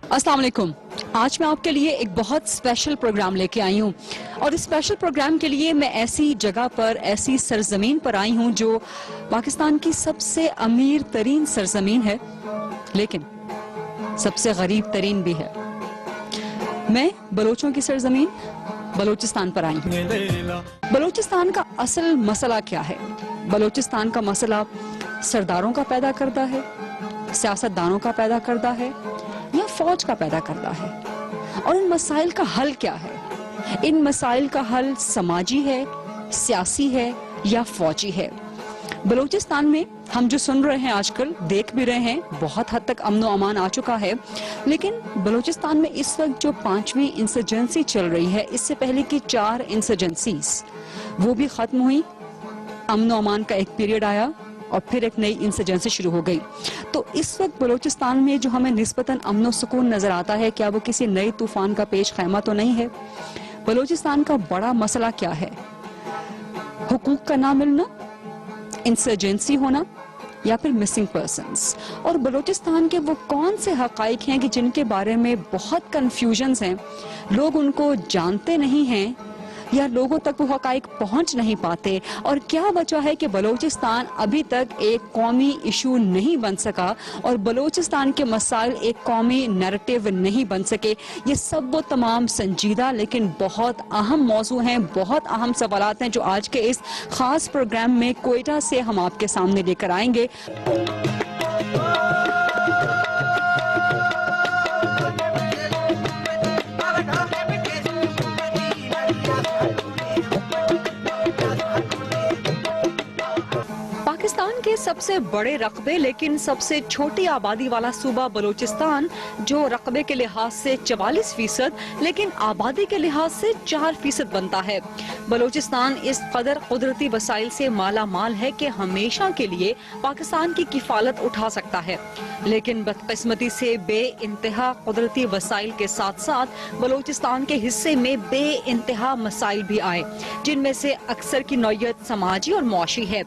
अस्सलाम वालेकुम। आज मैं आपके लिए एक बहुत स्पेशल प्रोग्राम लेके आई हूँ और इस स्पेशल प्रोग्राम के लिए मैं ऐसी जगह पर, ऐसी सरजमीन पर आई हूँ जो पाकिस्तान की सबसे अमीर तरीन सरजमीन है, लेकिन सबसे गरीब तरीन भी है। मैं बलोचों की सरजमीन बलोचिस्तान पर आई हूँ। बलोचिस्तान का असल मसला क्या है? बलोचिस्तान का मसला सरदारों का पैदा करता है, सियासतदानों का पैदा करता है या फौज का पैदा करता है? और इन मसाइल का हल क्या है? इन मसाइल का हल समाजी है, सियासी है या फौजी है? बलूचिस्तान में हम जो सुन रहे हैं आजकल, देख भी रहे हैं, बहुत हद तक अमन व अमान आ चुका है, लेकिन बलूचिस्तान में इस वक्त जो 5वीं इंसर्जेंसी चल रही है, इससे पहले की 4 इंसर्जेंसीज वो भी खत्म हुई। अमन व अमान का एक पीरियड आया और फिर एक नई इंसर्जेंसी शुरू हो गई। तो इस वक्त बलूचिस्तान में जो हमें निस्बतन अमन व सुकून नजर आता है, क्या वो किसी नए तूफान का पेश खैमा तो नहीं है? बलूचिस्तान का बड़ा मसला क्या है? हुकूक का ना मिलना, इंसर्जेंसी होना या फिर मिसिंग पर्सन्स? और बलूचिस्तान के वो कौन से हकाइक हैं कि जिनके बारे में बहुत कंफ्यूजन्स हैं, लोग उनको जानते नहीं हैं या लोगों तक वो हकाइक पहुंच नहीं पाते? और क्या वजह है कि बलूचिस्तान अभी तक एक कौमी इशू नहीं बन सका और बलूचिस्तान के मसाइल एक कौमी नैरेटिव नहीं बन सके? ये सब वो तमाम संजीदा लेकिन बहुत अहम मौजू हैं, बहुत अहम सवालात हैं जो आज के इस खास प्रोग्राम में कोयटा से हम आपके सामने लेकर आएंगे। पाकिस्तान के सबसे बड़े रकबे लेकिन सबसे छोटी आबादी वाला सूबा बलूचिस्तान, जो रकबे के लिहाज से 44% लेकिन आबादी के लिहाज से 4% बनता है। बलूचिस्तान इस कदर कुदरती वसाइल से माला माल है कि हमेशा के लिए पाकिस्तान की किफालत उठा सकता है, लेकिन बदकिस्मती से बे इंतहा कुदरती वसाइल के साथ साथ बलूचिस्तान के हिस्से में बे इंतहा मसाइल भी आए, जिनमें से अक्सर की नौयत समाजी और मुआशी है।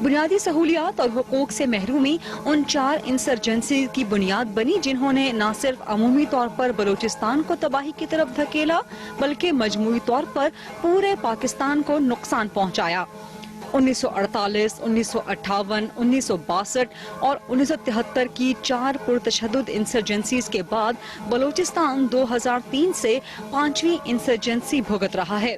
बुनियादी सहूलियात और हुकूक से महरूमी उन 4 इंसर्जेंसी की बुनियाद बनी जिन्होंने न सिर्फ अमूमी तौर पर बलूचिस्तान को तबाही की तरफ धकेला, बल्कि मजमूई तौर पर पूरे पाकिस्तान को नुकसान पहुंचाया। 1948, 1958, 1962 और 1973 की 4 पुरतशद्दुद इंसर्जेंसीज के बाद बलूचिस्तान 2003 से 5वीं इंसर्जेंसी भुगत रहा है।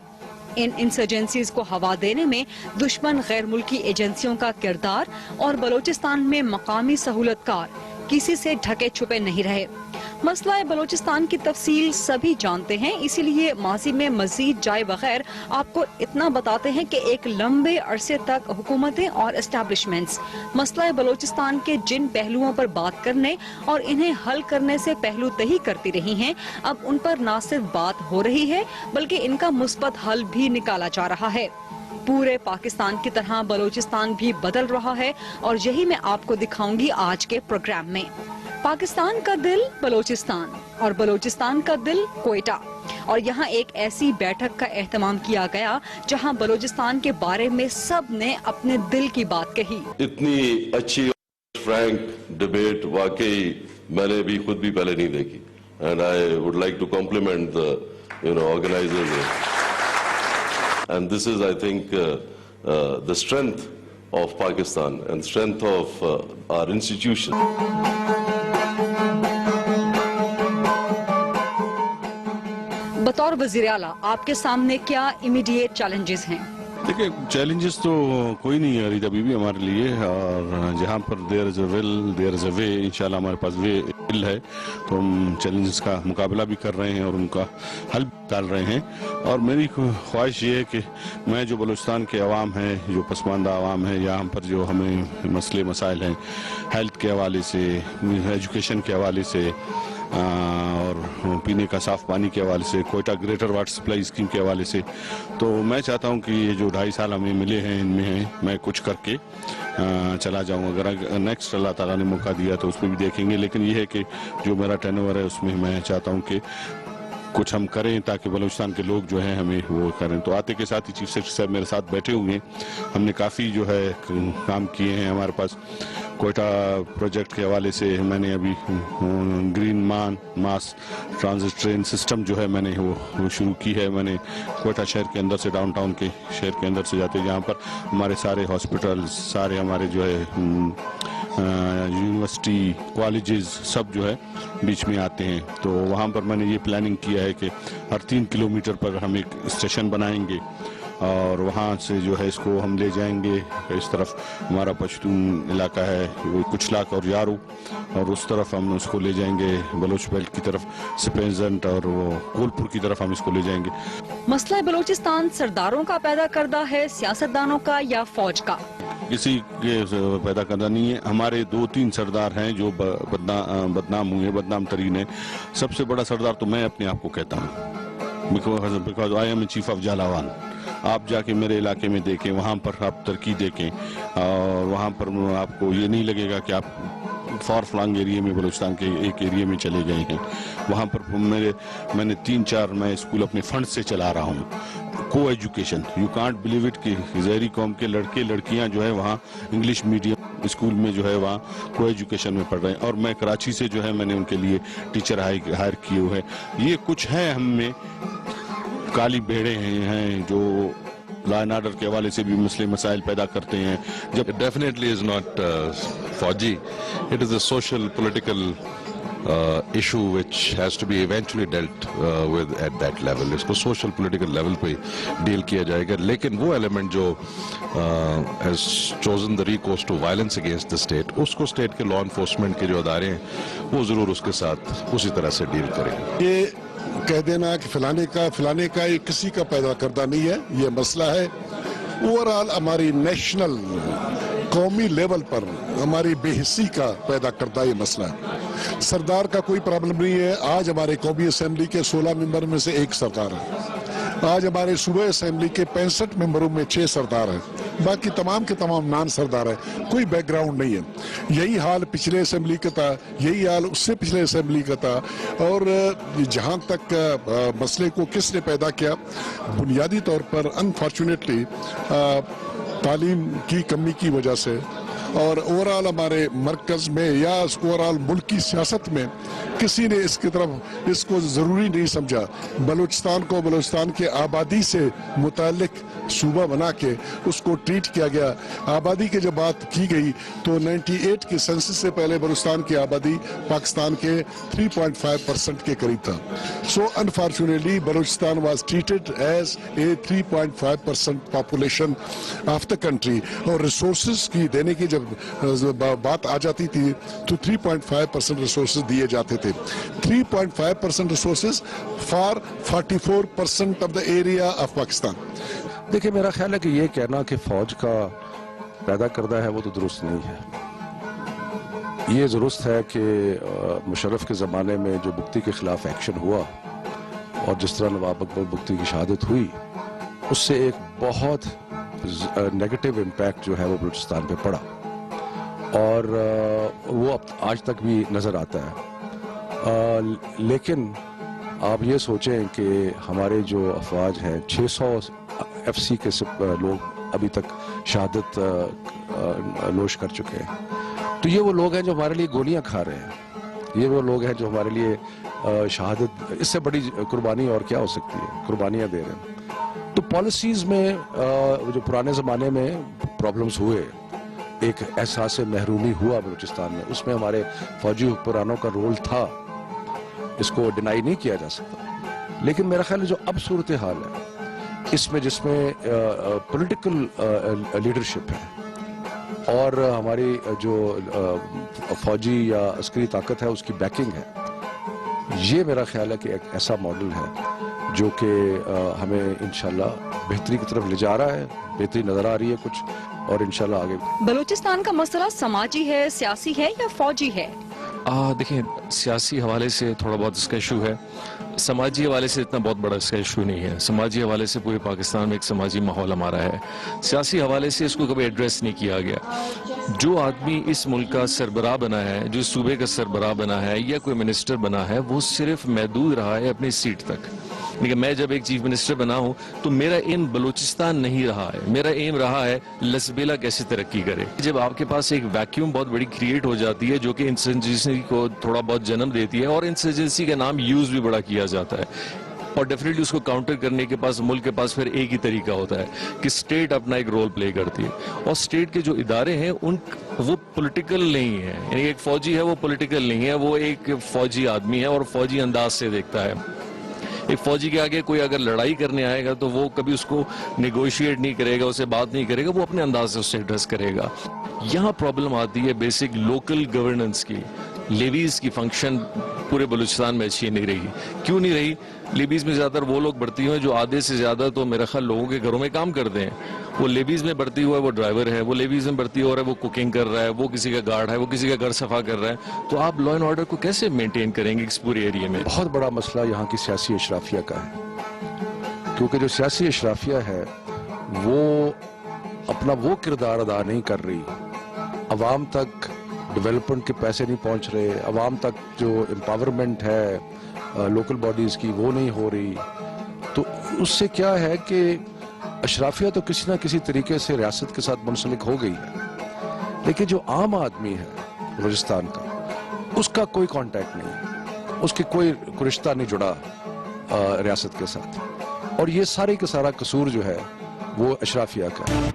इन इंसर्जेंसीज को हवा देने में दुश्मन गैर मुल्की एजेंसियों का किरदार और बलूचिस्तान में मकामी सहूलतकार किसी से ढके छुपे नहीं रहे। मसला बलूचिस्तान की तफसील सभी जानते हैं, इसीलिए माजी में मजीद जाए बगैर आपको इतना बताते हैं कि एक लंबे अरसे तक हुकूमतें और एस्टैब्लिशमेंट्स मसला बलूचिस्तान के जिन पहलुओं पर बात करने और इन्हें हल करने से पहलू तही करती रही हैं, अब उन पर न सिर्फ बात हो रही है बल्कि इनका मुस्बत हल भी निकाला जा रहा है। पूरे पाकिस्तान की तरह बलूचिस्तान भी बदल रहा है और यही मैं आपको दिखाऊंगी आज के प्रोग्राम में। पाकिस्तान का दिल बलूचिस्तान और बलूचिस्तान का दिल कोयटा, और यहाँ एक ऐसी बैठक का एहतमाम किया गया जहाँ बलूचिस्तान के बारे में सब ने अपने दिल की बात कही। इतनी अच्छी फ्रैंक डिबेट वाकई मैंने भी खुद भी पहले नहीं देखी, and I would like to compliment the organisers, and this is, I think, the strength of Pakistan and strength of our institution. बतौर वज़ीर आला आपके सामने क्या इमीडिएट चैलेंजेस हैं? देखिए, चैलेंजेस तो कोई नहीं है अरीदा बीबी हमारे लिए, और जहाँ पर there is a will there is a way. इंशाल्लाह हमारे पास वे विल है तो हम चैलेंजेस का मुकाबला भी कर रहे हैं और उनका हल निकाल रहे हैं। और मेरी ख्वाहिश ये है कि मैं जो बलूचिस्तान के अवाम हैं, जो पसमानदा अवाम है, यहाँ पर जो हमें मसले मसाइल हैं हेल्थ के हवाले से, एजुकेशन के हवाले से और पीने का साफ पानी के हवाले से, Quetta greater water supply scheme के हवाले से, तो मैं चाहता हूं कि ये जो 2.5 साल हमें मिले हैं इनमें मैं कुछ करके चला जाऊं। अगर नेक्स्ट अल्लाह ताला ने मौका दिया तो उसमें भी देखेंगे, लेकिन ये है कि जो मेरा टर्नओवर है उसमें मैं चाहता हूं कि कुछ हम करें ताकि बलूचिस्तान के लोग जो हैं हमें वो करें। तो आते के साथ ही चीफ सेक्रेटरी साहब मेरे साथ बैठे हुए हैं, हमने काफ़ी जो है काम किए हैं। हमारे पास कोयटा प्रोजेक्ट के हवाले से मैंने अभी ग्रीन मास ट्रांजिट ट्रेन सिस्टम जो है मैंने वो शुरू की है। मैंने कोयटा शहर के अंदर से डाउनटाउन के शहर के अंदर से जाते जहाँ पर हमारे सारे हॉस्पिटल, सारे हमारे जो है यूनिवर्सिटी, कॉलेजेस सब जो है बीच में आते हैं। तो वहाँ पर मैंने ये प्लानिंग किया है कि हर 3 किलोमीटर पर हम एक स्टेशन बनाएंगे और वहाँ से जो है इसको हम ले जाएंगे। इस तरफ हमारा पश्तून इलाका है, वो कुचलाक और यारू, और उस तरफ हम उसको ले जाएंगे बलोच बेल्ट की तरफ, स्पेंजेंट और वो कोलपुर की तरफ हम इसको ले जाएंगे। मसला बलूचिस्तान सरदारों का पैदा करदा है, सियासतदानों का या फौज का? किसी के पैदा करना नहीं है। हमारे 2-3 सरदार हैं जो बदनाम हुए, बदनाम तरीन है। सबसे बड़ा सरदार तो मैं अपने आप को कहता हूँ, because I am chief of Jhalawan. आप जाके मेरे इलाके में देखें, वहाँ पर आप तरक्की देखें और वहाँ पर आपको ये नहीं लगेगा कि आप फार फ्लांग एरिया में बलूचिस्तान के एक एरिया में चले गए हैं। वहाँ पर मैंने 3-4 मैं स्कूल अपने फंड से चला रहा हूँ। को education, you can't believe it कि ज़हरी कौम के लड़के लड़कियाँ जो है वहाँ इंग्लिश मीडियम स्कूल में जो है वहाँ को एजुकेशन में पढ़ रहे हैं। और मैं कराची से जो है मैंने उनके लिए टीचर हायर किए हुए हैं। ये कुछ है हम में काली भेड़े हैं जो लॉ एंड ऑर्डर के हवाले से भी मसले मसाइल पैदा करते हैं। It definitely is not fauji. It is a social, political issue which has to be eventually dealt with at that level. इसको social, political level पे deal किया जाएगा। लेकिन वो element जो has chosen the recourse to violence against the state, उसको state के law enforcement के जो अदारे हैं वो ज़रूर उसके साथ उसी तरह से deal करेंगे। ये कह देना कि फलाने का ये किसी का पैदा करदा नहीं है, ये मसला है ओवरऑल हमारी नेशनल कौमी लेवल पर हमारी बेहिस्सी का पैदा करदा ये मसला है। सरदार का कोई प्रॉब्लम नहीं है। आज हमारे कौमी असेंबली के 16 मेंबर में से 1 सरदार है। आज हमारे सूबे असेंबली के 65 मेंबरों में 6 सरदार हैं, बाकी तमाम के तमाम नान सरदार है, कोई बैकग्राउंड नहीं है। यही हाल पिछले असेंबली का था, यही हाल उससे पिछले असेंबली का था। और जहां तक मसले को किसने पैदा किया, बुनियादी तौर पर अनफॉर्चुनेटली तालीम की कमी की वजह से और ओवरऑल हमारे मरकज में या ओवरऑल मुल्क की सियासत में किसी ने इसको जरूरी नहीं समझा। बलूचिस्तान को बलूचिस्तान के आबादी से मुताल्लिक सूबा बना के उसको ट्रीट किया गया। आबादी की जब बात की गई तो 98 के सेंसस से पहले बलूचिस्तान की आबादी पाकिस्तान के 3.5% के करीब था। So unfortunately Balochistan was treated as a 3.5% population of the country. और रिसोर्सेज की देने की जब बात आ जाती थी तो 3.5% रिसोर्सेज दिए जाते थे। 3.5% resources for 44% of the area of Pakistan. देखिए, मेरा ख्याल है कि ये कहना कि फौज का पैदा करदा है वो तो दुरुस्त नहीं है। ये दुरुस्त है कि मुशर्रफ के ज़माने में जो बुख्ती के ख़िलाफ़ एक्शन हुआ और जिस तरह नवाब अकबर बुख्ती की शहादत हुई, उससे एक बहुत नेगेटिव इम्पैक्ट जो है वो बलूचिस्तान पे पड़ा और वो अब आज तक भी नज़र आता है। लेकिन आप ये सोचें कि हमारे जो अफवाज हैं 600 FC के लोग अभी तक शहादत नोश कर चुके हैं। तो ये वो लोग हैं जो हमारे लिए गोलियां खा रहे हैं, ये वो लोग हैं जो हमारे लिए शहादत, इससे बड़ी कुर्बानी और क्या हो सकती है, कुर्बानियां दे रहे हैं। तो पॉलिसीज में जो पुराने ज़माने में प्रॉब्लम्स हुए, एक एहसास महरूमी हुआ बलूचिस्तान में, उसमें हमारे फौजी हुक्मरानों का रोल था, इसको डिनाई नहीं किया जा सकता। लेकिन मेरा ख्याल है जो अब सूरत हाल है इसमें, जिसमें पॉलिटिकल लीडरशिप है और हमारी जो फौजी या अस्करी ताकत है उसकी बैकिंग है, ये मेरा ख्याल है कि एक ऐसा मॉडल है जो कि हमें इंशाल्लाह बेहतरी की तरफ ले जा रहा है, बेहतरी नजर आ रही है कुछ, और इंशाल्लाह आगे। बलूचिस्तान का मसला समाजी है, सियासी है या फौजी है? देखिए, सियासी हवाले से थोड़ा बहुत इसका इशू है, समाजी हवाले से इतना बहुत बड़ा इसका इशू नहीं है। समाजी हवाले से पूरे पाकिस्तान में एक समाजी माहौल हमारा है, सियासी हवाले से इसको कभी एड्रेस नहीं किया गया। جو آدمی اس ملک کا سربراہ بنا ہے, جو صوبے کا سربراہ بنا ہے یا کوئی منسٹر بنا ہے, وہ صرف محدود رہا ہے اپنی سیٹ تک. لیکن میں جب ایک چیف منسٹر بنا ہوں تو میرا ایم بلوچستان نہیں رہا ہے, میرا ایم رہا ہے لسبیلا کیسے ترقی کرے. جب آپ کے پاس ایک ویکیوم بہت بڑی کریٹ ہو جاتی ہے جو کہ انسرجنسی کو تھوڑا بہت جنم دیتی ہے, اور انسرجنسی کا نام یوز بھی بڑا کیا جاتا ہے, اور ڈیفینیٹلی اس کو کاؤنٹر کرنے کے پاس ملک کے پاس پھر ایک ہی طریقہ ہوتا ہے کہ اسٹیٹ اپنا ایک رول پلے کرتی ہے. اور اسٹیٹ کے جو ادارے ہیں وہ پولیٹیکل نہیں ہیں, یعنی ایک فوجی ہے وہ پولیٹیکل نہیں ہے, وہ ایک فوجی آدمی ہے اور فوجی انداز سے دیکھتا ہے. ایک فوجی کے آگے کوئی اگر لڑائی کرنے آئے گا تو وہ کبھی اس کو نیگوشیٹ نہیں کرے گا, اسے بات نہیں کرے گا, وہ اپنے انداز سے اس سے ایڈریس کرے گا. یہاں پرابلم آتی ہے بیسک لوکل گورننس کی. لیویز کی فنکشن پورے بلوچستان میں اچھی نہیں رہی. کیوں نہیں رہی؟ لیویز میں زیادہ تر وہ لوگ بھرتی ہوئے جو آدھے سے زیادہ تو میرا خیال لوگوں کے گھروں میں کام کرتے ہیں. وہ لیویز میں بھرتی ہوا ہے وہ ڈرائیور ہے, وہ لیویز میں بھرتی ہو رہا ہے وہ کوکنگ کر رہا ہے, وہ کسی کا گارڈ ہے, وہ کسی کا گھر صفا کر رہا ہے. تو آپ لا اینڈ آرڈر کو کیسے مینٹین کریں گے اس پورے ایریے میں؟ بہت بڑا مسئلہ یہاں کی سیاسی اشرافیہ کا ہے, کیونکہ جو سیاسی اشرافیہ ہے وہ اپنا وہ کردار ادا نہیں کر رہی, عوام تک ڈیولپمنٹ کے پیسے نہیں پہنچ رہے, عوام تک جو امپاورمنٹ ہے لوکل باڈیز کی وہ نہیں ہو رہی. تو اس سے کیا ہے کہ اشرافیہ تو کسی نہ کسی طریقے سے ریاست کے ساتھ منسلک ہو گئی ہے, لیکن جو عام آدمی ہے بلوچستان کا اس کا کوئی کانٹیکٹ نہیں, اس کی کوئی رشتہ نہیں جڑا ریاست کے ساتھ, اور یہ سارے کا سارا قصور جو ہے وہ اشرافیہ کا ہے.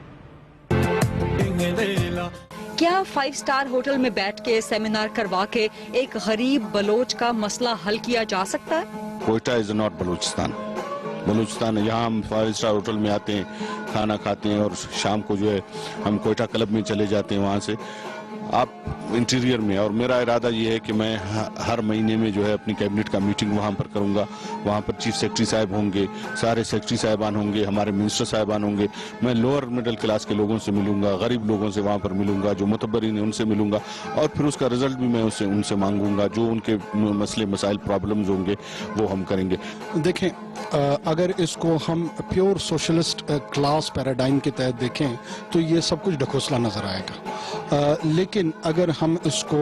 کیا 5 اسٹار ہوٹل میں بیٹھ کے سیمینار کروا کے ایک غریب بلوچ کا مسئلہ حل کیا جا سکتا ہے؟ Quetta is not Balochistan. بلوچستان ہے, یہاں ہم 5 اسٹار ہوٹل میں آتے ہیں, کھانا کھاتے ہیں اور شام کو جو ہے ہم کوئٹہ کلب میں چلے جاتے ہیں. وہاں سے آپ انٹیریئر میں, اور میرا ارادہ یہ ہے کہ میں ہر مہینے میں جو ہے اپنی کیبنٹ کا میٹنگ وہاں پر کروں گا. وہاں پر چیف سیکرٹری صاحب ہوں گے, سارے سیکرٹری صاحبان ہوں گے, ہمارے منسٹر صاحبان ہوں گے. میں لوور مڈل کلاس کے لوگوں سے ملوں گا, غریب لوگوں سے وہاں پر ملوں گا, جو متبرین ہیں ان سے ملوں گا, اور پھر اس کا رزلٹ بھی میں ان سے مانگوں گا. جو ان کے مسئلے مسائل پرابلمز ہوں گے وہ ہم کریں گے. دیکھیں, اگر اس کو ہم پیور سوشلسٹ کلاس پیراڈائم کے تحت دیکھیں تو یہ سب کچھ ڈھکوسلا نظر آئے گا, لیکن اگر ہم اس کو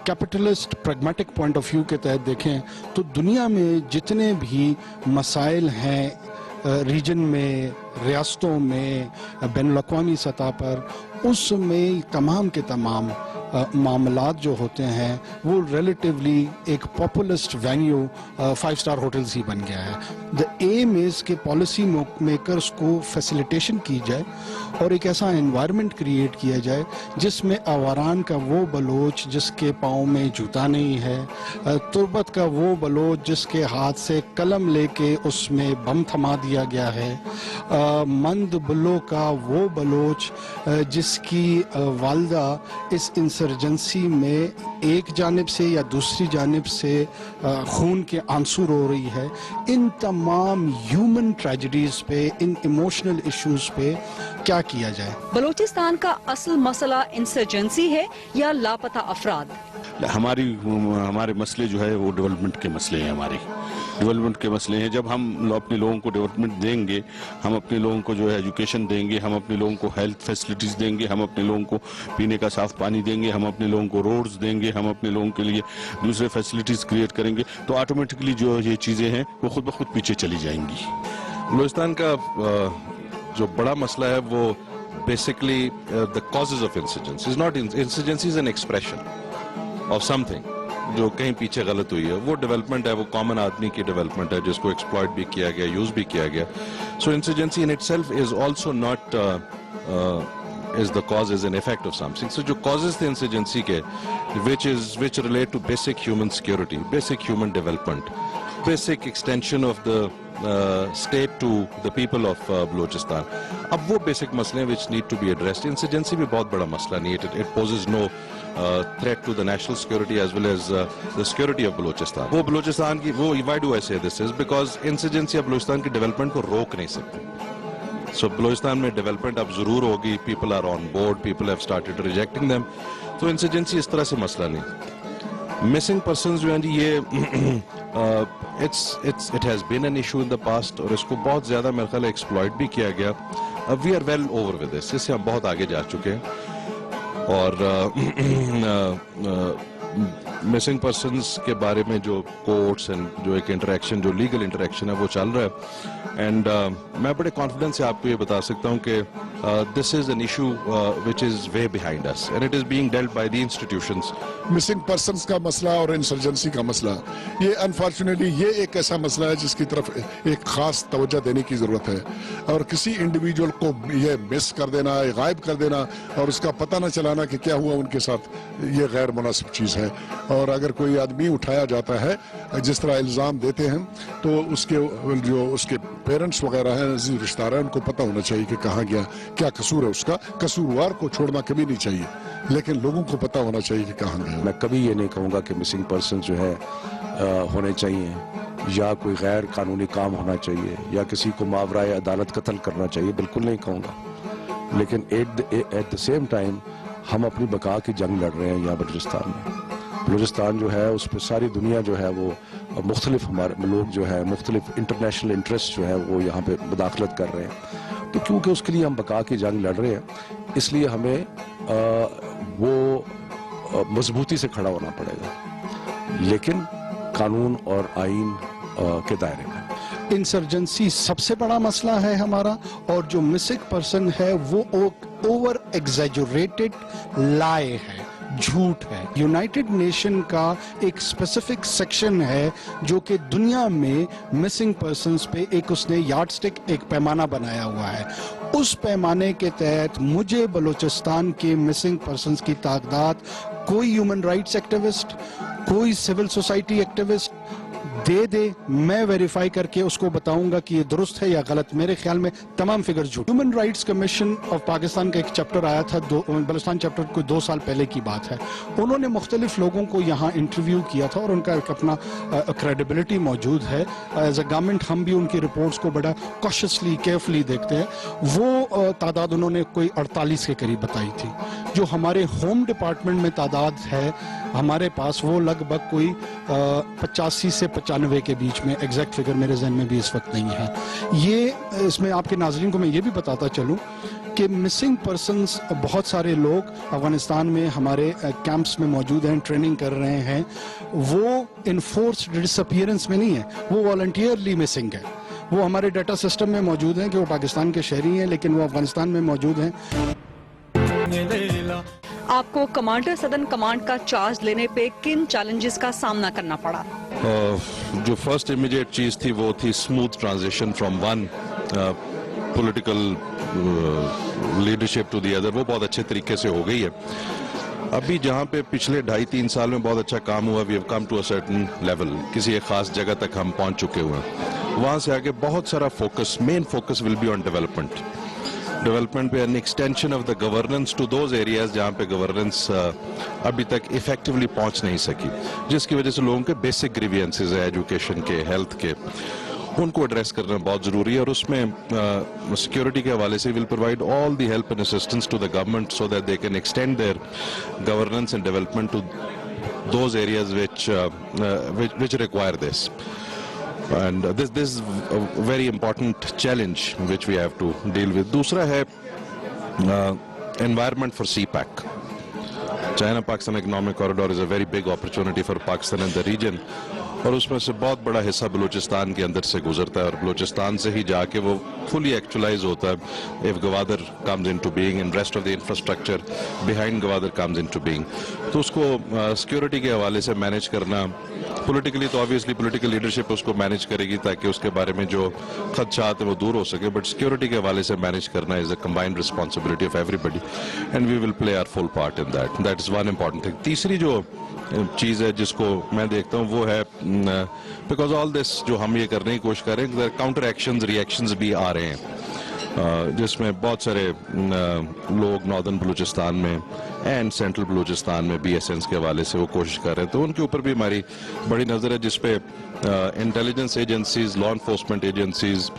capitalist pragmatic point of view کے تحت دیکھیں تو دنیا میں جتنے بھی مسائل ہیں ریجن میں, ریاستوں میں, بین الاقوامی سطح پر, اس میں تمام کے تمام معاملات جو ہوتے ہیں وہ ریلیٹیولی ایک پاپولسٹ وینیو 5 اسٹار ہوٹلز ہی بن گیا ہے. دا ایم از کہ پالیسی میکرز کو فیسیلیٹیشن کی جائے اور ایک ایسا انوائرمنٹ کریٹ کیا جائے جس میں آواران کا وہ بلوچ جس کے پاؤں میں جوتا نہیں ہے, تربت کا وہ بلوچ جس کے ہاتھ سے قلم لے کے اس میں بم تھما دیا گیا ہے, مند بلو کا وہ بلوچ جس کی والدہ اس انسرجنسی میں ایک جانب سے یا دوسری جانب سے خون کے آنسو رو رہی ہے. ان تمام ہیومن ٹریجڈیز پہ, ان ایموشنل ایشوز پہ کیا کیا جائے؟ بلوچستان کا اصل مسئلہ انسرجنسی ہے یا لاپتہ افراد؟ ہمارے مسئلے جو ہے وہ ڈیولپمنٹ کے مسئلے ہیں. ہمارے ڈیولپمنٹ کے مسئلے ہیں. جب ہم اپنے لوگوں کو ڈیولپمنٹ دیں گے, ہم اپنے لوگوں کو جو ہے ایجوکیشن دیں گے, ہم اپنے لوگوں کو ہیلتھ فیسلٹیز دیں گے, ہم اپنے لوگوں کو پینے کا صاف پانی دیں گے, ہم اپنے لوگوں کو روڈز دیں گے, ہم اپنے لوگوں کے لیے دوسرے فیسلٹیز کریٹ کریں گے, تو آٹومیٹکلی جو یہ چیزیں ہیں وہ خود بخود پیچھے چلی جائیں گی. بلوچستان کا جو بڑا مسئلہ ہے وہ basically the causes of insurgency is not insurgency is an expression of something جو کہیں پیچھے غلط ہوئی ہے. وہ ڈیولپمنٹ ہے, وہ کامن آدمی کی ڈیولپمنٹ ہے جس کو ایکسپلائٹ بھی کیا گیا, یوز بھی کیا گیا. سو insurgency in itself is also not is the cause, is an effect of something. So جو causes تھے انسرجنسی کے which relate to basic human security, basic human development, basic extension of the state to the people of Balochistan. اب وہ basic مسئلے ہیں which need to be addressed. Insurgency بھی بہت بڑا مسئلہ نہیں ہے. It poses no threat to the national security as well as the security of Balochistan. وہ بلوچستان کی why do I say this is because insurgency اب بلوچستان کی ڈیولپمنٹ کو روک نہیں سکتی. So بلوچستان میں ڈیولپمنٹ اب ضرور ہوگی, people are on board, people have started rejecting them. تو انسرجنسی اس طرح سے مسئلہ نہیں. مسنگ پرسنز جو ہیں جی یہ it has been an issue in the past اور اس کو بہت زیادہ میرے خیال ایکسپلائٹ بھی کیا گیا. We are well over with this. اس سے ہم بہت آگے جا چکے ہیں. اور مسنگ پرسنس کے بارے میں جو کورٹس اینڈ جو ایک انٹریکشن جو لیگل انٹریکشن ہے وہ چل رہا ہے اینڈ میں بڑے کانفیڈنس سے آپ کو یہ بتا سکتا ہوں کہ this is an issue which is way behind اس and it is being dealt by the institutions. Missing persons کا مسئلہ اور انسرجنسی کا مسئلہ یہ انفارچونیٹلی یہ ایک ایسا مسئلہ ہے جس کی طرف ایک خاص توجہ دینے کی ضرورت ہے اور کسی انڈیویجول کو یہ مس کر دینا غائب کر دینا اور اس کا پتہ نہ چلانا کہ کیا ہوا ان کے ساتھ یہ غیر مناسب چیز ہے. اور اگر کوئی آدمی اٹھایا جاتا ہے جس طرح الزام دیتے ہیں تو اس کے جو اس کے پیرنٹس وغیرہ ہیں عزیز رشتہ دار ہیں ان کو پتہ ہونا چاہیے کہ کہاں گیا کیا قصور ہے اس کا. قصوروار کو چھوڑنا کبھی نہیں چاہیے لیکن لوگوں کو پتہ ہونا چاہیے کہ کہاں گیا. میں کبھی یہ نہیں کہوں گا کہ مسنگ پرسن جو ہے ہونے چاہیے یا کوئی غیر قانونی کام ہونا چاہیے یا کسی کو ماورائے عدالت قتل کرنا چاہیے, بالکل نہیں کہوں گا. لیکن ایٹ دا سیم ٹائم ہم اپنی بقا کی جنگ لڑ رہے ہیں یہاں بلوچستان میں. بلوچستان جو ہے اس پہ ساری دنیا جو ہے وہ مختلف ہمارے لوگ جو ہے مختلف انٹرنیشنل انٹرسٹ جو ہے وہ یہاں پہ مداخلت کر رہے ہیں. تو کیونکہ اس کے لیے ہم بقا کی جنگ لڑ رہے ہیں اس لیے ہمیں وہ مضبوطی سے کھڑا ہونا پڑے گا لیکن قانون اور آئین کے دائرے میں. انسرجنسی سب سے بڑا مسئلہ ہے ہمارا اور جو مسنگ پرسن ہے وہ اوور ایگزیجوریٹڈ لائے ہے, جھوٹ ہے. یونائٹڈ نیشن کا ایک اسپیسیفک سیکشن ہے جو کہ دنیا میں مسنگ پرسنز پہ ایک اس نے یارڈ سٹک ایک پیمانہ بنایا ہوا ہے. اس پیمانے کے تحت مجھے بلوچستان کے مسنگ پرسنز کی تعداد کوئی ہیومن رائٹس ایکٹیوسٹ کوئی سول سوسائٹی ایکٹیوسٹ دے میں ویریفائی کر کے اس کو بتاؤں گا کہ یہ درست ہے یا غلط. میرے خیال میں تمام فگر جھوٹ. Human rights commission of Pakistan کا ایک چیپٹر آیا تھا بلوچستان چیپٹر کوئی 2 سال پہلے کی بات ہے. انہوں نے مختلف لوگوں کو یہاں انٹرویو کیا تھا اور ان کا ایک اپنا کریڈیبلٹی موجود ہے. ایز اے گورنمنٹ ہم بھی ان کی رپورٹس کو بڑا کوشسلی کیئرفلی دیکھتے ہیں. وہ تعداد انہوں نے کوئی 48 کے قریب بتائی تھی. جو ہمارے ہوم ڈپارٹمنٹ میں تعداد ہے ہمارے پاس وہ لگ بھگ کوئی 85 سے 95 کے بیچ میں, ایگزیکٹ فگر میرے ذہن میں بھی اس وقت نہیں ہے. یہ اس میں آپ کے ناظرین کو میں یہ بھی بتاتا چلوں کہ مسنگ پرسنز بہت سارے لوگ افغانستان میں ہمارے کیمپس میں موجود ہیں, ٹریننگ کر رہے ہیں. وہ انفورسڈ ڈس اپیئرنس میں نہیں ہے, وہ والنٹیئرلی مسنگ ہے. وہ ہمارے ڈیٹا سسٹم میں موجود ہیں کہ وہ پاکستان کے شہری ہیں لیکن وہ افغانستان میں موجود ہیں. آپ کو کمانڈر سدرن کمانڈ کا چارج لینے پہ کن چیلنجز کا سامنا کرنا پڑا؟ جو فرسٹ امیڈیٹ چیز تھی وہ تھی smooth transition from one political leadership to the other. وہ بہت اچھے طریقے سے ہو گئی ہے. ابھی جہاں پہ پچھلے 2.5-3 سال میں بہت اچھا کام ہوا, we have come to a certain level, کسی ایک خاص جگہ تک ہم پہنچ چکے ہوئے ہیں. وہاں سے آگے بہت سارا focus, main focus will be on development پہ, an extension of the governance to those areas جہاں پہ گورننس ابھی تک افیکٹولی پہنچ نہیں سکی, جس کی وجہ سے لوگوں کے بیسک گریوینسز ہیں ایجوکیشن کے, ہیلتھ کے, ان کو ایڈریس کرنا بہت ضروری ہے. اور اس میں سیکیورٹی کے حوالے سے will provide all the help and assistance to the government so that they can extend their governance and development to those areas which require this. And this is a very important challenge which we have to deal with. دوسرا ہے environment for CPEC. China-Pakistan Economic Corridor is a very big opportunity for Pakistan and the region. اور اس میں سے بہت بڑا حصہ بلوچستان کے اندر سے گزرتا ہے اور بلوچستان سے ہی جا کے وہ فلی ایکچولائز ہوتا ہے if Gwadar comes into being and rest of the infrastructure behind Gwadar comes into being. تو اس کو سیکیورٹی کے حوالے سے مینیج کرنا, پولیٹیکلی تو obviously پولیٹیکل لیڈرشپ اس کو مینیج کرے گی تاکہ اس کے بارے میں جو خدشات ہیں وہ دور ہو سکے, بٹ سیکیورٹی کے حوالے سے مینیج کرنا is a combined responsibility of everybody and we will play our full part in that. That is one important thing. تیسری جو چیز ہے جس کو میں دیکھتا ہوں وہ ہے بیکاز آل دس جو ہم یہ کرنے کی کوشش کر رہے ہیں, کاؤنٹر ایکشنز ریئیکشنز بھی آ رہے ہیں جس میں بہت سارے لوگ ناردرن بلوچستان میں اینڈ سینٹرل بلوچستان میں بی ایس اینس کے حوالے سے وہ کوشش کر رہے ہیں. تو ان کے اوپر بھی ہماری بڑی نظر ہے جس پہ intelligence agencies, law enforcement agencies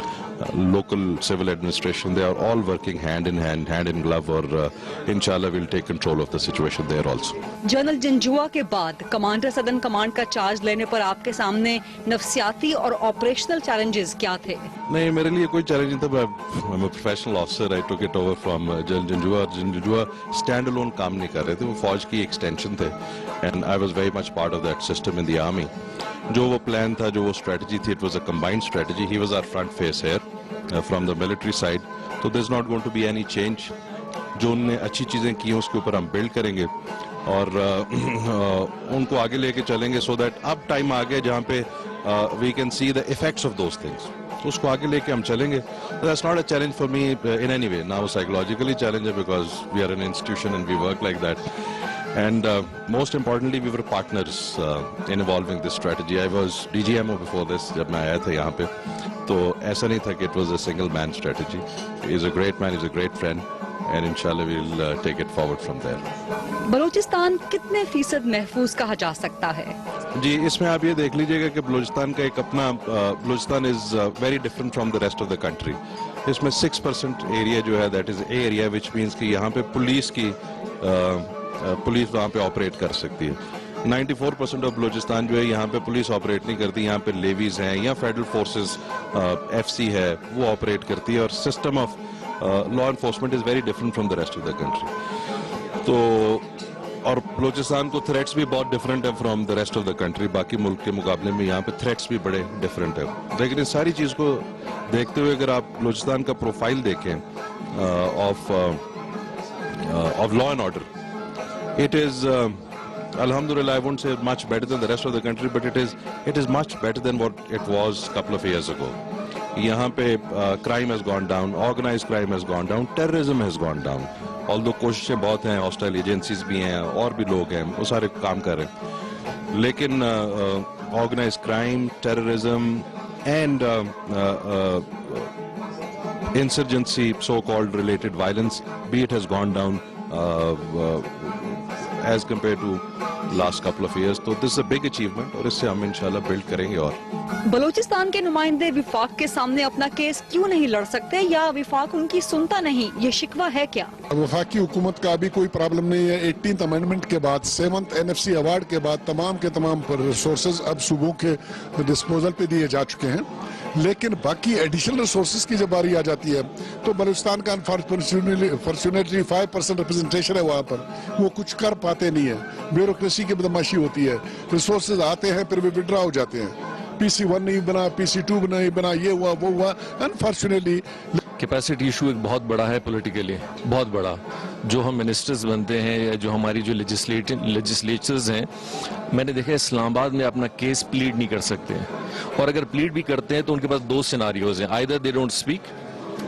local civil administration, they are all working hand in hand, hand in glove, or inshallah we'll take control of the situation there also. General Janjua के बाद कमांडर सदर्न कमांड का charge लेने पर आपके सामने नफसियाती और operational challenges क्या थे? नहीं, मेरे लिए कोई चैलेंज नहीं था. I'm a professional officer. I took it over from general Janjua. General Janjua stand alone काम नहीं कर रहे थे, वो फौज की एक्सटेंशन थे, and I was very much part of that system in the army. जो वो प्लान था, जो वो स्ट्रेटजी थी, it was a combined strategy. He was our front face here from the military side. So there's not going to be any change. जो उनने अच्छी चीजें की हैं उसके ऊपर हम बिल्ड करेंगे और उनको आगे लेके चलेंगे, so that अब टाइम आ गया जहाँ पे we can see the effects of those things. तो उसको आगे लेके हम चलेंगे. That's not a challenge for me in any way. Now psychologically challenge because we are an institution and we work like that. And most importantly, we were partners in evolving this strategy. I was DGMO before this, जब मैं आया था यहाँ पे, तो ऐसा नहीं था कि it was a single man strategy. He's a great man, he's a great friend, and inshallah we'll take it forward from there. Balochistan कितने फीसद महफूज कहा जा सकता है? जी, इसमें आप ये देख लीजिएगा कि बलूचिस्तान का एक अपना Balochistan is very different from the rest of the country. इसमें 6% एरिया जो है that is A area, which means कि यहाँ पे पुलिस वहाँ पे ऑपरेट कर सकती है. 94% ऑफ बलूचिस्तान जो है यहाँ पे पुलिस ऑपरेट नहीं करती. यहाँ पे लेवीज हैं या फेडरल फोर्सेस FC है, वो ऑपरेट करती है, और system of law enforcement is very different from the rest of the country. तो और बलूचिस्तान को थ्रेट्स भी बहुत डिफरेंट है from the rest of the country. बाकी मुल्क के मुकाबले में यहाँ पे थ्रेट्स भी बड़े डिफरेंट है. लेकिन इस सारी चीज़ को देखते हुए अगर आप बलूचिस्तान का प्रोफाइल देखें of law and order, it is alhamdulillah, I won't say much better than the rest of the country, but it is much better than what it was a couple of years ago. यहाँ पे crime has gone down, organized crime has gone down, terrorism has gone down. Although कोशिशें बहुत हैं, hostile agencies भी हैं और भी लोग हैं, वो सारे काम कर रहे हैं, लेकिन organized crime, terrorism and insurgency, so-called related violence, be it has gone down as compared to last couple of years. So this is a big achievement और इससे हम इंशाल्लाह बिल्ड करेंगे. और बलूचिस्तान के नुमाइंदे विफाक के सामने अपना केस क्यों नहीं लड़ सकते, या विफाक उनकी सुनता नहीं, ये शिकवा है क्या? वफाकी हुकूमत का अभी कोई प्रॉब्लम नहीं है. 18th अमेंडमेंट के बाद, 7th NFC अवार्ड के बाद तमाम के तमाम रिसोर्सेज अब सूबों के डिस्पोजल पे दिए जा चुके हैं. लेकिन बाकी एडिशनल रिसोर्सेज की जब बारी आ जाती है तो बलूचिस्तान का अनफॉर्चुनेटली 5% रिप्रेजेंटेशन है वहाँ पर, वो कुछ कर पाते नहीं है. ब्यूरोक्रेसी की बदमाशी होती है, रिसोर्सेज आते हैं फिर भी विड्रॉ हो जाते हैं. PC1 नहीं बना, PC2 नहीं बना, ये हुआ वो हुआ. अनफॉर्चुनेटली कैपेसिटी इशू एक बहुत बड़ा है पॉलिटिकली, बहुत बड़ा. जो हम मिनिस्टर्स बनते हैं या जो हमारी जो लेजिस्लेचर्स हैं, मैंने देखा इस्लामाबाद में अपना केस प्लीड नहीं कर सकते, और अगर प्लीड भी करते हैं तो उनके पास दो सिनारियोज हैं, आइदर दे डोंट स्पीक,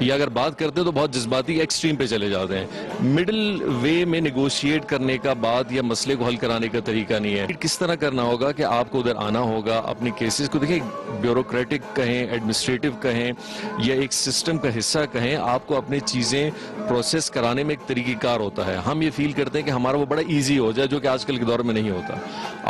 या अगर बात करते हैं तो बहुत जज्बाती एक्सट्रीम पे चले जाते हैं. मिडिल वे में नेगोशिएट करने का बात या मसले को हल कराने का तरीका नहीं है. किस तरह करना होगा कि आपको उधर आना होगा, अपनी केसेस को देखिए, ब्यूरोक्रेटिक कहें, एडमिनिस्ट्रेटिव कहें या एक सिस्टम का हिस्सा कहें, आपको अपनी चीजें प्रोसेस कराने में एक तरीक़ेकार होता है. हम ये फील करते हैं कि हमारा वो बड़ा ईजी हो जाए, जो कि आजकल के दौर में नहीं होता.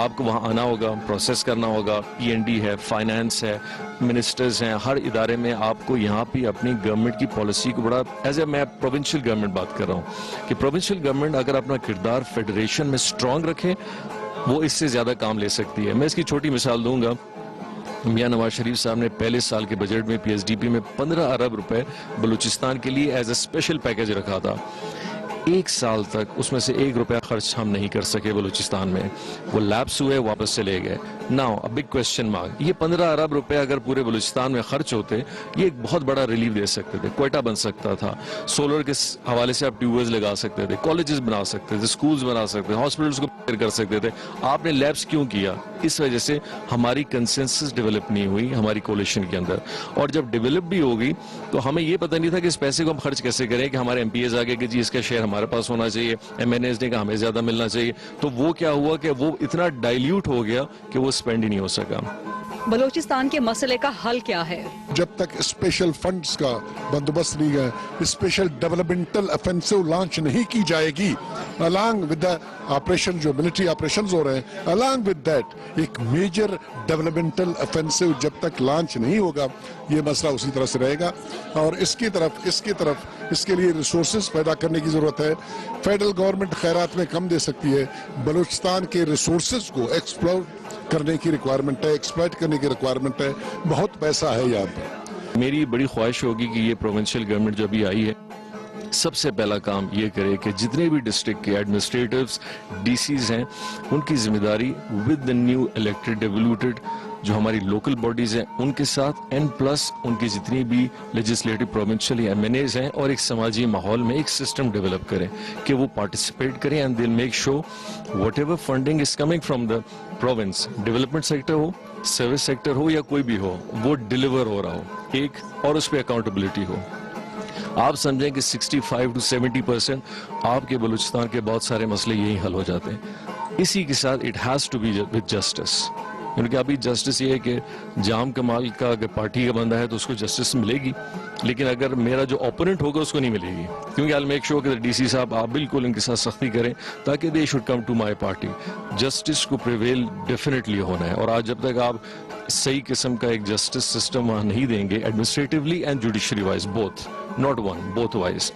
आपको वहाँ आना होगा, प्रोसेस करना होगा. PND है, फाइनेंस है, मिनिस्टर्स हैं, हर इदारे में आपको यहाँ पे अपनी गवर्नमेंट की पॉलिसी को बड़ा मैं प्रोविंशियल गवर्नमेंट बात कर रहा हूँ कि प्रोविंशियल गवर्नमेंट अगर अपना किरदार फेडरेशन में स्ट्रांग रखे, वो इससे ज्यादा काम ले सकती है. मैं इसकी छोटी मिसाल दूंगा. मियां नवाज शरीफ साहब ने पहले साल के बजट में PSDP में 15 अरब रुपए बलूचिस्तान के लिए एज ए स्पेशल पैकेज रखा था. एक साल तक उसमें से 1 रुपया खर्च हम नहीं कर सके बलूचिस्तान में. वो लैप्स हुए, वापस चले गए. Now a big question mark, ये 15 अरब रुपए अगर पूरे बलूचिस्तान में खर्च होते, ये एक बहुत बड़ा रिलीफ दे सकते थे. क्वेटा बन सकता था, सोलर के हवाले से आप ट्यूबवेल्स लगा सकते थे, कॉलेजेस बना सकते थे, स्कूल्स बना सकते थे, हॉस्पिटल्स को कर सकते थे. आपने लैब्स क्यों किया? इस वजह से हमारी कंसेंसस डेवलप नहीं हुई हमारी कोalition के अंदर. और जब डेवलप भी होगी तो हमें ये पता नहीं था कि इस पैसे को हम खर्च कैसे करें, कि हमारे MPs आगे कि जी इसका शेयर हमारे पास होना चाहिए, MNAs ने कहा हमें ज्यादा मिलना चाहिए. तो वो क्या हुआ कि वो इतना डाइल्यूट हो गया कि वो स्पेंड ही नहीं हो सका. बलूचिस्तान के मसले का हल क्या है? जब तक स्पेशल फंड्स का बंदोबस्त नहीं है, स्पेशल डेवलपमेंटल ऑफेंसिव लॉन्च नहीं की जाएगी, अलॉन्ग विद द ऑपरेशन जो मिलिट्री ऑपरेशंस हो रहे हैं, अलॉन्ग विद दैट एक मेजर डेवलपमेंटल ऑफेंसिव जब तक लॉन्च नहीं होगा, ये मसला उसी तरह से रहेगा। और इसके लिए रिसोर्सेज पैदा करने की जरूरत है। फेडरल गवर्नमेंट खैरात में कम दे सकती है, बलूचिस्तान के रिसोर्सेज को एक्सप्लोर करने की रिक्वायरमेंट है, एक्सप्लॉइट करने की रिक्वायरमेंट है। बहुत पैसा है यहाँ पर। मेरी बड़ी ख्वाहिश होगी कि ये प्रोविंशियल गवर्नमेंट जो अभी आई है, सबसे पहला काम ये करे कि जितने भी डिस्ट्रिक्ट के एडमिनिस्ट्रेटिव्स डीसीज हैं, उनकी जिम्मेदारी विद द न्यू इलेक्टेड डेवलूटेड जो हमारी लोकल बॉडीज हैं उनके साथ एंड प्लस उनकी जितनी भी लेजिस्लेटिव प्रोविंशियल एमएनएज हैं, और एक समाजी माहौल में एक सिस्टम डेवलप करें कि वो पार्टिसिपेट करें and they make sure whatever funding is coming from the province, development sector हो, सर्विस सेक्टर हो या कोई भी हो, वो डिलीवर हो रहा हो एक, और उस पर अकाउंटेबिलिटी हो। आप समझें कि 65 to 70% आपके बलूचिस्तान के बहुत सारे मसले यही हल हो जाते हैं। इसी के साथ it has to be with justice, क्योंकि अभी जस्टिस ये है कि जाम कमाल का अगर पार्टी का बंदा है तो उसको जस्टिस मिलेगी, लेकिन अगर मेरा जो ओपोनेंट होगा उसको नहीं मिलेगी, क्योंकि आई मेक श्योर कि डीसी साहब आप बिल्कुल इनके साथ सख्ती करें ताकि they should come to my party. Justice को प्रिवेल डेफिनेटली होना है, और आज जब तक आप सही किस्म का एक जस्टिस सिस्टम वहां नहीं देंगे, administratively and judiciary wise both, not one, both wise,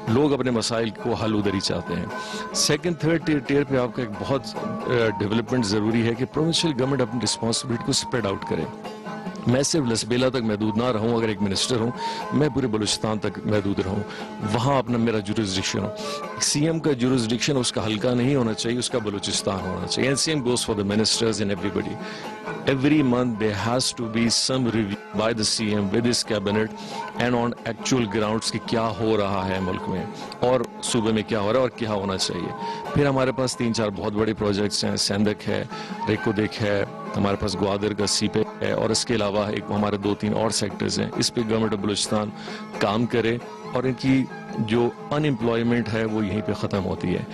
लोग अपने मसाइल को हल उधर ही चाहते हैं। सेकंड थर्ड टियर पे आपका एक बहुत डेवलपमेंट जरूरी है कि प्रोविंशियल गवर्नमेंट अपनी रिस्पॉन्सिबिलिटी को स्प्रेड आउट करे। मैं सिर्फ लसबेला तक महदूद ना रहूं, अगर एक मिनिस्टर हूं मैं पूरे बलूचिस्तान तक महदूद रहूं, वहां अपना मेरा जुरिसडिक्शन हो। सीएम का जुरिसडिक्शन उसका हल्का नहीं होना चाहिए, उसका बलूचिस्तान होना चाहिए, and same goes for the ministers and everybody. Every month there has to be some review by the CM with his cabinet and on actual grounds कि क्या हो रहा है मुल्क में और सूबे में क्या हो रहा है और क्या होना चाहिए। फिर हमारे पास 3-4 बहुत बड़े प्रोजेक्ट्स हैं, सेंदक है, रेकोदेक है, हमारे पास ग्वादर का सीपे है, और इसके अलावा एक हमारे 2-3 और सेक्टर्स हैं। इस पे गवर्नमेंट ऑफ बलूचिस्तान काम करे और इनकी जो अनएम्प्लॉयमेंट है वो यहीं पे ख़त्म होती है।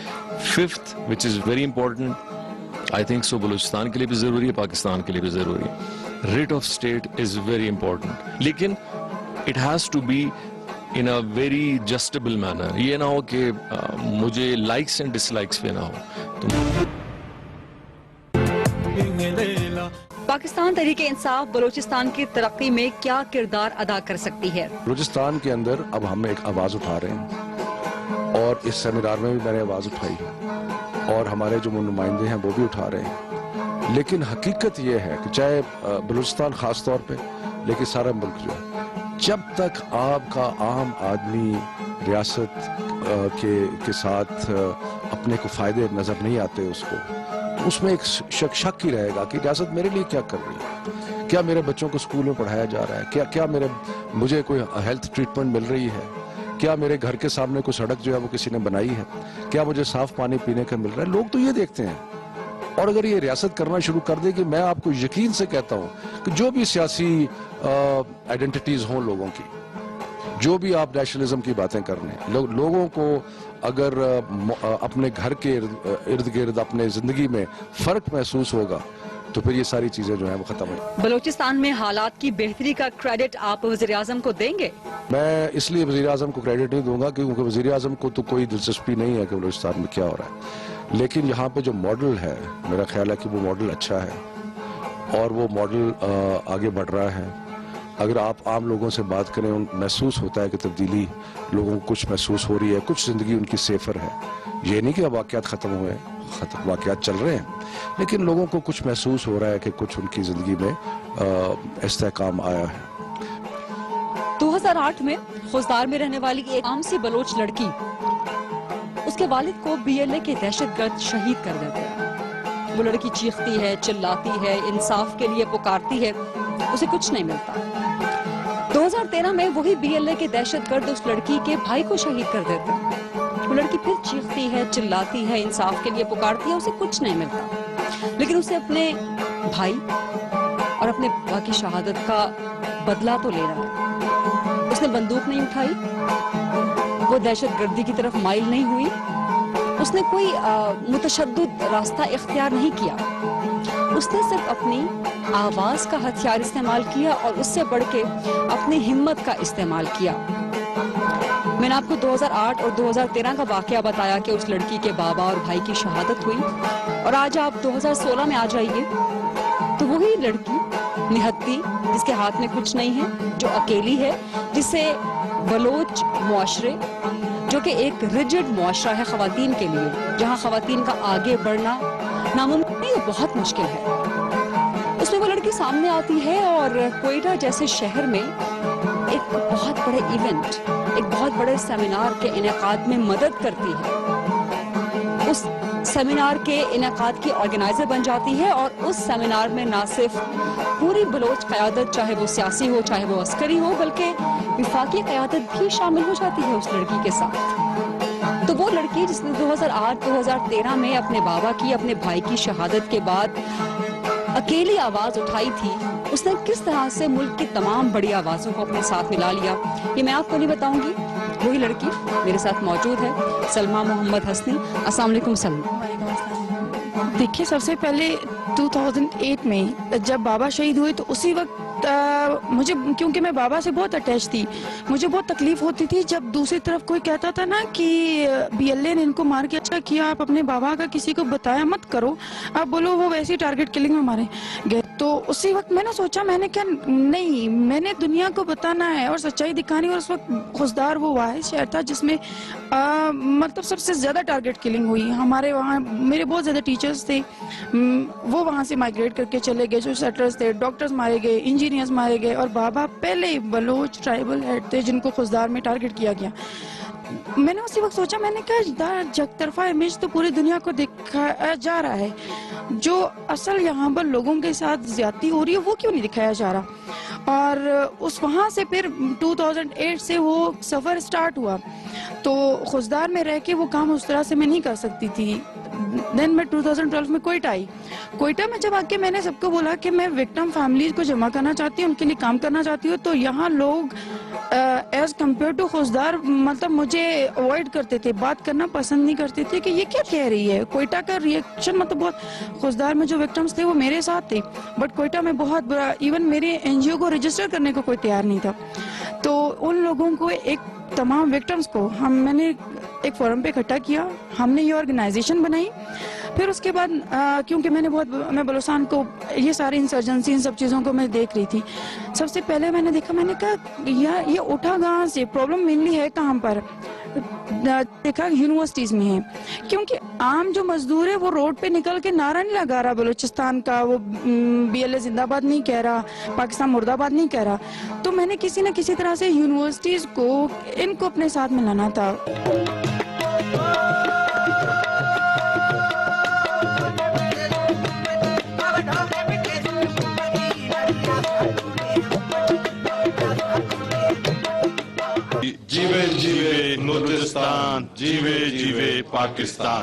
Fifth which is very important, I think so Balochistan के लिए भी जरूरी है, पाकिस्तान के लिए भी जरूरी है, writ of state is very important, लेकिन it has to be in a very justifiable manner. ये ना हो कि मुझे लाइक्स एंड डिसलाइक्स पे ना हो। पाकिस्तान तहरीक इंसाफ बलूचिस्तान की तरक्की में क्या किरदार अदा कर सकती है? बलूचिस्तान के अंदर अब हम एक आवाज़ उठा रहे हैं, और इस सेमिनार में भी मैंने आवाज़ उठाई है, और हमारे जो नुमाइंदे हैं वो भी उठा रहे हैं। लेकिन हकीकत ये है कि चाहे बलूचिस्तान ख़ास तौर पे, लेकिन सारा मुल्क जो है, जब तक आपका आम आदमी रियासत के साथ अपने को फ़ायदे नज़र नहीं आते उसको, उसमें एक शक ही रहेगा कि रियासत मेरे लिए क्या कर रही है, क्या मेरे बच्चों को स्कूल में पढ़ाया जा रहा है, क्या मुझे कोई हेल्थ ट्रीटमेंट मिल रही है, क्या मेरे घर के सामने कोई सड़क जो है वो किसी ने बनाई है, क्या मुझे साफ पानी पीने का मिल रहा है। लोग तो ये देखते हैं, और अगर ये रियासत करना शुरू कर दे कि मैं आपको यकीन से कहता हूं कि जो भी सियासी आइडेंटिटीज हों लोगों की, जो भी आप नेशनलिज्म की बातें कर रहे हैं, लोगों को अगर अपने घर के इर्द गिर्द अपने जिंदगी में फर्क महसूस होगा तो फिर ये सारी चीजें जो है वो खत्म है। बलूचिस्तान में हालात की बेहतरी का क्रेडिट आप वज़ीर आज़म को देंगे? मैं इसलिए वज़ीर आज़म को क्रेडिट नहीं दूंगा क्योंकि वज़ीर आज़म को तो कोई दिलचस्पी नहीं है कि बलूचिस्तान में क्या हो रहा है, लेकिन यहाँ पे जो मॉडल है मेरा ख्याल है कि वो मॉडल अच्छा है और वो मॉडल आगे बढ़ रहा है। अगर आप आम लोगों से बात करें, महसूस होता है कि तब्दीली लोगों को कुछ महसूस हो रही है, कुछ ज़िंदगी उनकी सेफर है। ये नहीं कि अब वाक़यात ख़त्म हुए, वाक़यात चल रहे हैं, लेकिन लोगों को कुछ महसूस हो रहा है कि कुछ उनकी ज़िंदगी में इस्तेहकाम आया है। 2008 में खुजदार में रहने वाली एक आम सी बलोच लड़की उसके वालिद को BLA के दहशतगर्द शहीद कर देते हैं। वो लड़की चीखती है, चिल्लाती है, इंसाफ के लिए पुकारती है, उसे कुछ नहीं मिलता। 2013 में वही BLA के दहशतगर्द उस लड़की के भाई को शहीद कर देते हैं। वो लड़की फिर चीखती है, चिल्लाती है, इंसाफ के लिए पुकारती है, उसे कुछ नहीं मिलता, लेकिन उसे अपने भाई और अपने बाबा की शहादत का बदला तो लेना है। उसने बंदूक नहीं उठाई, वो दहशतगर्दी की तरफ माइल नहीं हुई, उसने कोई मुतशद्दिद रास्ता इख्तियार नहीं किया। उसने सिर्फ अपनी आवाज का हथियार इस्तेमाल किया और उससे बढ़ के अपनी हिम्मत का इस्तेमाल किया। मैंने आपको 2008 और 2013 का वाकया बताया कि उस लड़की के बाबा और भाई की शहादत हुई, और आज आप 2016 में आ जाइए तो वही लड़की निहत्ती जिसके हाथ में कुछ नहीं है, जो अकेली है, जिसे बलोच मुआशरे, जो कि एक रिजिड मुआशरा है खवातीन के लिए, जहां खवातीन का आगे बढ़ना नामुमकिन नहीं, बहुत मुश्किल है, उसमें वो लड़की सामने आती है और कोयटा जैसे शहर में एक बहुत बड़े इवेंट, एक बहुत बड़े सेमिनार के इनेकाद में मदद करती है। उस सेमिनार के इनेकाद की ऑर्गेनाइजर बन जाती है और उस सेमिनार में ना सिर्फ पूरी बलोच क़यादत, चाहे वो सियासी हो चाहे वो अस्करी हो, बल्कि विफाकी क़यादत भी शामिल हो जाती है उस लड़की के साथ। तो वो लड़की जिसने 2008-2013 में अपने बाबा की, अपने भाई की शहादत के बाद अकेली आवाज उठाई थी, उसने किस तरह से मुल्क की तमाम बड़ी आवाजों को अपने साथ मिला लिया, ये मैं आपको नहीं बताऊंगी। वही लड़की मेरे साथ मौजूद है, सलमा मोहम्मद हसनी। अस्सलाम वालेकुम सलमा। देखिए, सबसे पहले 2008 में जब बाबा शहीद हुए तो उसी वक्त मुझे, क्योंकि मैं बाबा से बहुत अटैच थी, मुझे बहुत तकलीफ होती थी जब दूसरी तरफ कोई कहता था ना कि BLA ने इनको मार के अच्छा किया, आप अपने बाबा का किसी को बताया मत करो, आप बोलो वो वैसी टारगेट किलिंग में मारे गए। तो उसी वक्त मैंने सोचा, मैंने क्या, नहीं, मैंने दुनिया को बताना है और सच्चाई दिखानी। और उस वक्त खुशदार वो वाहिद शहर था जिसमें मतलब सबसे ज्यादा टारगेट किलिंग हुई। हमारे वहाँ मेरे बहुत ज्यादा टीचर्स थे, वो वहाँ से माइग्रेट करके चले गए, जो सेटलर्स थे, डॉक्टर्स मारे गए, इंजीनियर्स मारे गए, और बाबा पहले बलोच ट्राइबल हेड थे जिनको खुशदार में टारगेट किया गया। मैंने उसी वक्त सोचा, मैंने कहा जगतरफा इमेज तो पूरी दुनिया को दिखाया जा रहा है, जो असल यहाँ पर लोगों के साथ ज्यादती हो रही है वो क्यों नहीं दिखाया जा रहा। और उस वहाँ से फिर 2008 से वो सफ़र स्टार्ट हुआ। तो खुशदार में रह के वो काम उस तरह से मैं नहीं कर सकती थी। देन मैं 2012 में कोयटा आई। कोयटा में जब आके मैंने सबको बोला कि मैं विक्टिम फैमिलीज को जमा करना चाहती हूँ, उनके लिए काम करना चाहती हूँ, तो यहाँ लोग एज कम्पेयर टू खुशदार मतलब मुझे अवॉइड करते थे, बात करना पसंद नहीं करते थे कि ये क्या कह रही है। कोयटा का रिएक्शन मतलब बहुत, खुशदार में जो विक्टिम्स थे वो मेरे साथ थे, बट कोयटा में बहुत बुरा, इवन मेरे NGO को रजिस्टर करने को कोई तैयार नहीं था। तो उन लोगों को, एक तमाम विक्टिम्स को मैंने एक फोरम पे इकट्ठा किया, हमने ये ऑर्गेनाइजेशन बनाई। फिर उसके बाद क्योंकि मैं बलूचिस्तान को, ये सारी इंसर्जेंसी, इन सब चीज़ों को मैं देख रही थी। सबसे पहले मैंने देखा, मैंने कहा यार ये उठा कहाँ से, प्रॉब्लम मेनली है कहाँ पर। देखा यूनिवर्सिटीज में है, क्योंकि आम जो मजदूर है वो रोड पे निकल के नारा नहीं लगा रहा बलूचिस्तान का, वो BLA जिंदाबाद नहीं कह रहा, पाकिस्तान मुर्दाबाद नहीं कह रहा। तो मैंने किसी न किसी तरह से यूनिवर्सिटीज को, इनको अपने साथ मिलाना था। जीवे जीवे नूरिस्तान, जीवे जीवे पाकिस्तान।